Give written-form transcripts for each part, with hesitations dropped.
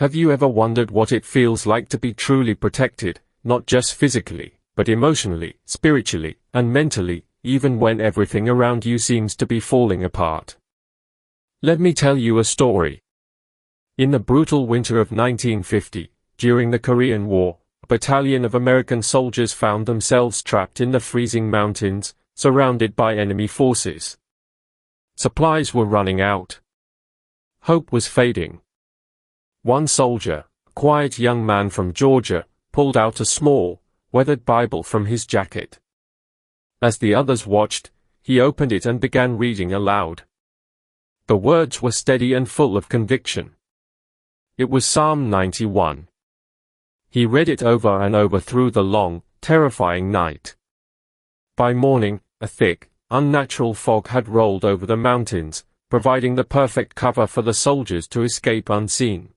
Have you ever wondered what it feels like to be truly protected, not just physically, but emotionally, spiritually, and mentally, even when everything around you seems to be falling apart? Let me tell you a story. In the brutal winter of 1950, during the Korean War, a battalion of American soldiers found themselves trapped in the freezing mountains, surrounded by enemy forces. Supplies were running out. Hope was fading. One soldier, a quiet young man from Georgia, pulled out a small, weathered Bible from his jacket. As the others watched, he opened it and began reading aloud. The words were steady and full of conviction. It was Psalm 91. He read it over and over through the long, terrifying night. By morning, a thick, unnatural fog had rolled over the mountains, providing the perfect cover for the soldiers to escape unseen.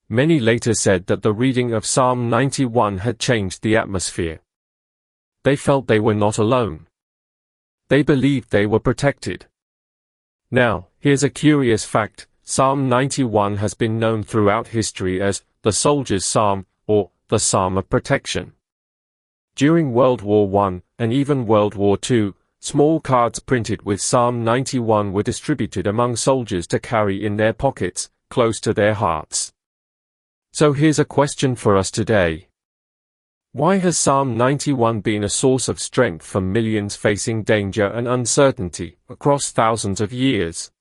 Many later said that the reading of Psalm 91 had changed the atmosphere. They felt they were not alone. They believed they were protected. Now, here's a curious fact. Psalm 91 has been known throughout history as the Soldier's Psalm, or the Psalm of Protection. During World War I, and even World War II, small cards printed with Psalm 91 were distributed among soldiers to carry in their pockets, close to their hearts. So here's a question for us today. Why has Psalm 91 been a source of strength for millions facing danger and uncertainty across thousands of years?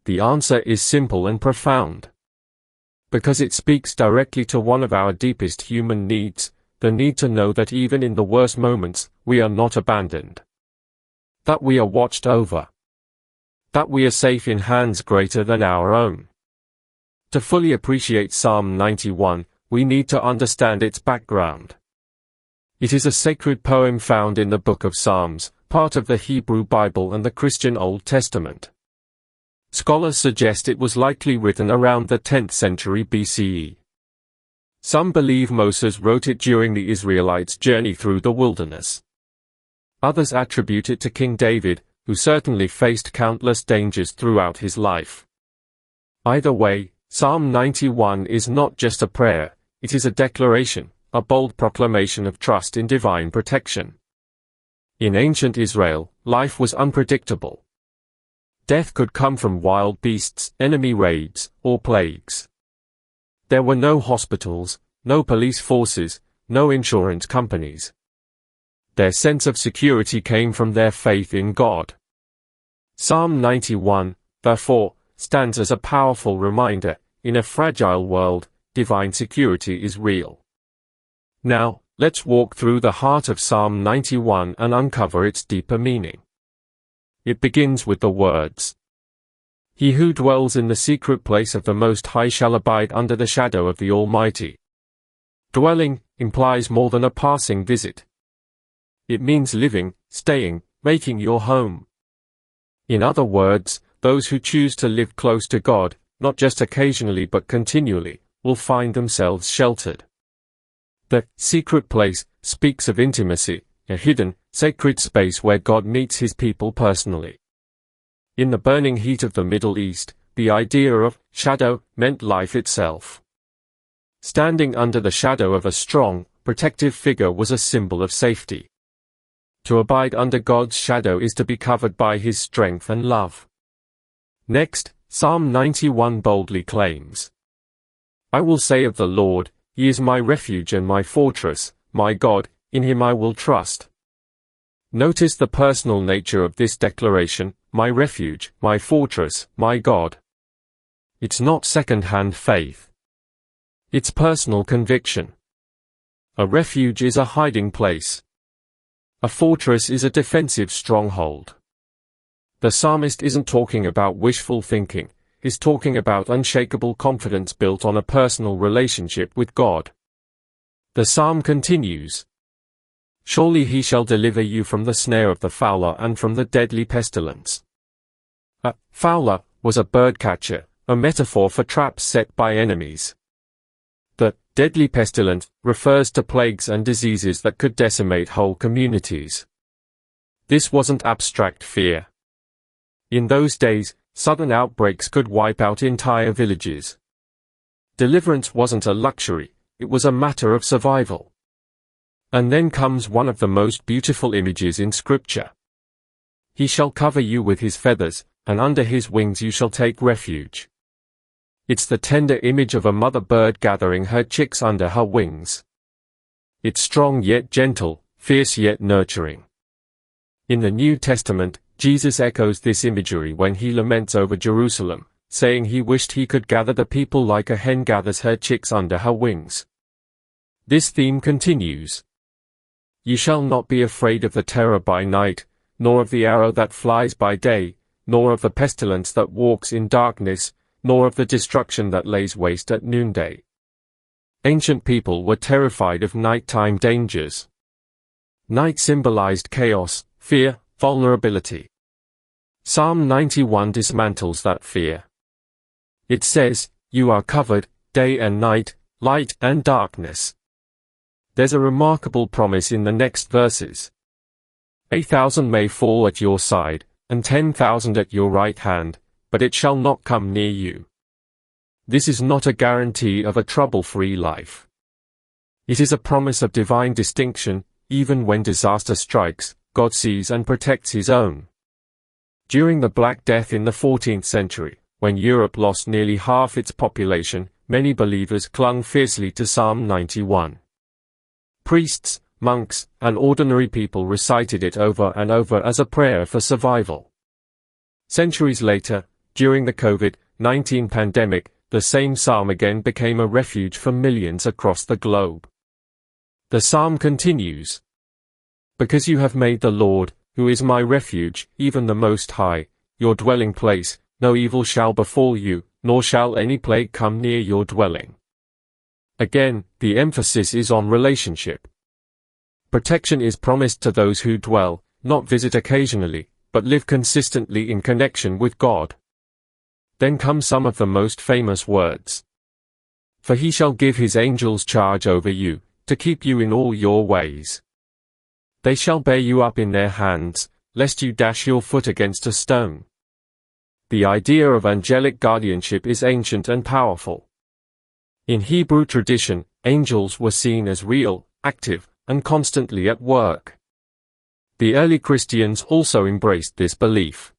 The answer is simple and profound. Because it speaks directly to one of our deepest human needs, the need to know that even in the worst moments, we are not abandoned. That we are watched over. That we are safe in hands greater than our own. To fully appreciate Psalm 91, we need to understand its background. It is a sacred poem found in the Book of Psalms, part of the Hebrew Bible and the Christian Old Testament. Scholars suggest it was likely written around the 10th century BCE. Some believe Moses wrote it during the Israelites' journey through the wilderness. Others attribute it to King David, who certainly faced countless dangers throughout his life. Either way, Psalm 91 is not just a prayer, it is a declaration, a bold proclamation of trust in divine protection. In ancient Israel, life was unpredictable. Death could come from wild beasts, enemy raids, or plagues. There were no hospitals, no police forces, no insurance companies. Their sense of security came from their faith in God. Psalm 91, therefore, stands as a powerful reminder, in a fragile world, divine security is real. Now, let's walk through the heart of Psalm 91 and uncover its deeper meaning. It begins with the words, "He who dwells in the secret place of the Most High shall abide under the shadow of the Almighty." Dwelling implies more than a passing visit. It means living, staying, making your home. In other words, those who choose to live close to God, not just occasionally but continually, will find themselves sheltered. The secret place speaks of intimacy, a hidden, sacred space where God meets his people personally. In the burning heat of the Middle East, the idea of shadow meant life itself. Standing under the shadow of a strong, protective figure was a symbol of safety. To abide under God's shadow is to be covered by his strength and love. Next, Psalm 91 boldly claims, "I will say of the Lord, he is my refuge and my fortress, my God, in him I will trust." Notice the personal nature of this declaration, my refuge, my fortress, my God. It's not second-hand faith. It's personal conviction. A refuge is a hiding place. A fortress is a defensive stronghold. The psalmist isn't talking about wishful thinking, he's talking about unshakable confidence built on a personal relationship with God. The psalm continues, "Surely he shall deliver you from the snare of the fowler and from the deadly pestilence." A fowler was a birdcatcher, a metaphor for traps set by enemies. The deadly pestilence refers to plagues and diseases that could decimate whole communities. This wasn't abstract fear. In those days, sudden outbreaks could wipe out entire villages. Deliverance wasn't a luxury, it was a matter of survival. And then comes one of the most beautiful images in Scripture. He shall cover you with his feathers, and under his wings you shall take refuge. It's the tender image of a mother bird gathering her chicks under her wings. It's strong yet gentle, fierce yet nurturing. In the New Testament, Jesus echoes this imagery when he laments over Jerusalem, saying he wished he could gather the people like a hen gathers her chicks under her wings. This theme continues. Ye shall not be afraid of the terror by night, nor of the arrow that flies by day, nor of the pestilence that walks in darkness, nor of the destruction that lays waste at noonday. Ancient people were terrified of nighttime dangers. Night symbolized chaos, fear, vulnerability. Psalm 91 dismantles that fear. It says, "You are covered, day and night, light and darkness." There's a remarkable promise in the next verses. 1,000 may fall at your side, and 10,000 at your right hand, but it shall not come near you. This is not a guarantee of a trouble-free life. It is a promise of divine distinction. Even when disaster strikes, God sees and protects his own. During the Black Death in the 14th century, when Europe lost nearly half its population, many believers clung fiercely to Psalm 91. Priests, monks, and ordinary people recited it over and over as a prayer for survival. Centuries later, during the COVID-19 pandemic, the same psalm again became a refuge for millions across the globe. The psalm continues. Because you have made the Lord, who is my refuge, even the Most High, your dwelling place, no evil shall befall you, nor shall any plague come near your dwelling. Again, the emphasis is on relationship. Protection is promised to those who dwell, not visit occasionally, but live consistently in connection with God. Then come some of the most famous words. For he shall give his angels charge over you, to keep you in all your ways. They shall bear you up in their hands, lest you dash your foot against a stone. The idea of angelic guardianship is ancient and powerful. In Hebrew tradition, angels were seen as real, active, and constantly at work. The early Christians also embraced this belief.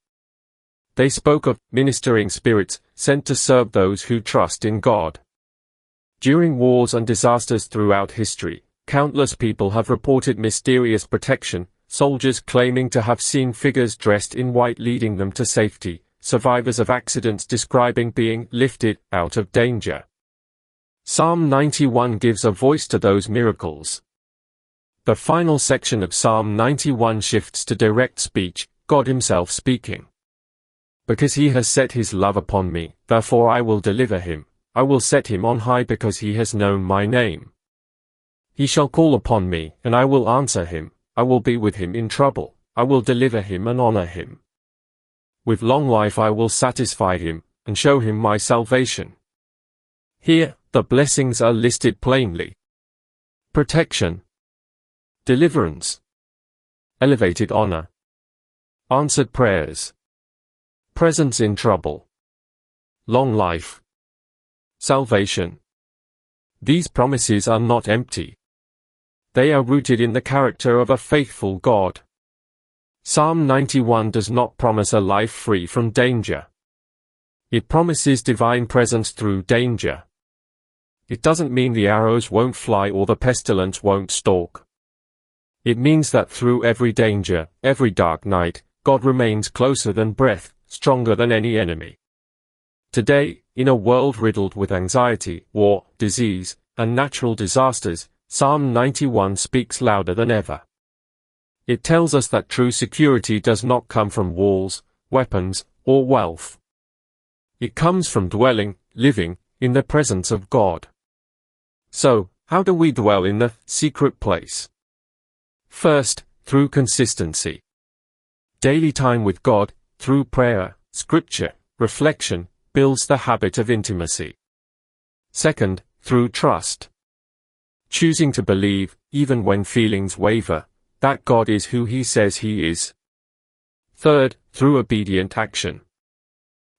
They spoke of ministering spirits sent to serve those who trust in God. During wars and disasters throughout history, countless people have reported mysterious protection, soldiers claiming to have seen figures dressed in white leading them to safety, survivors of accidents describing being lifted out of danger. Psalm 91 gives a voice to those miracles. The final section of Psalm 91 shifts to direct speech, God himself speaking. Because he has set his love upon me, therefore I will deliver him. I will set him on high because he has known my name. He shall call upon me, and I will answer him. I will be with him in trouble. I will deliver him and honor him. With long life I will satisfy him, and show him my salvation. Here, the blessings are listed plainly. Protection. Deliverance. Elevated honor. Answered prayers. Presence in trouble. Long life. Salvation. These promises are not empty. They are rooted in the character of a faithful God. Psalm 91 does not promise a life free from danger. It promises divine presence through danger. It doesn't mean the arrows won't fly or the pestilence won't stalk. It means that through every danger, every dark night, God remains closer than breath, stronger than any enemy. Today, in a world riddled with anxiety, war, disease, and natural disasters, Psalm 91 speaks louder than ever. It tells us that true security does not come from walls, weapons, or wealth. It comes from dwelling, living, in the presence of God. So, how do we dwell in the secret place? First, through consistency. Daily time with God, through prayer, scripture, reflection, builds the habit of intimacy. Second, through trust. Choosing to believe, even when feelings waver, that God is who he says he is. Third, through obedient action.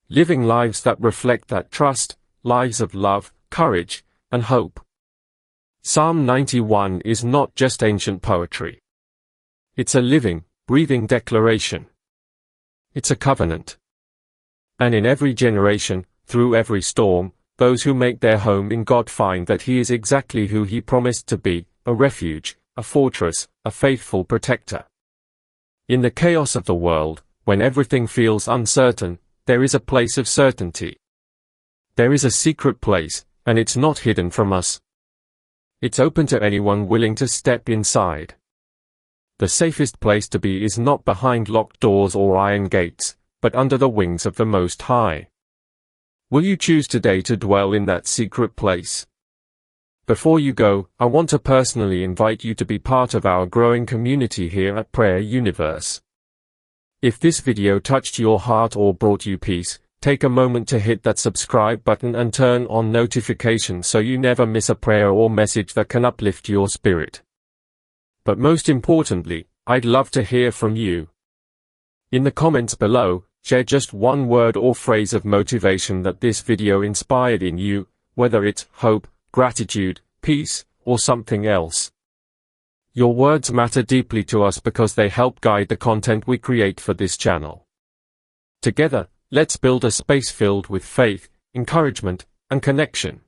Living lives that reflect that trust, lives of love, courage, and hope. Psalm 91 is not just ancient poetry. It's a living, breathing declaration. It's a covenant. And in every generation, through every storm, those who make their home in God find that He is exactly who He promised to be, a refuge, a fortress, a faithful protector. In the chaos of the world, when everything feels uncertain, there is a place of certainty. There is a secret place, and it's not hidden from us. It's open to anyone willing to step inside. The safest place to be is not behind locked doors or iron gates, but under the wings of the Most High. Will you choose today to dwell in that secret place? Before you go, I want to personally invite you to be part of our growing community here at Prayer Universe. If this video touched your heart or brought you peace, take a moment to hit that subscribe button and turn on notifications so you never miss a prayer or message that can uplift your spirit. But most importantly, I'd love to hear from you. In the comments below, share just one word or phrase of motivation that this video inspired in you, whether it's hope, gratitude, peace, or something else. Your words matter deeply to us because they help guide the content we create for this channel. Together, let's build a space filled with faith, encouragement, and connection.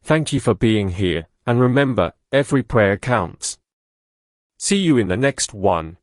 Thank you for being here, and remember, every prayer counts. See you in the next one.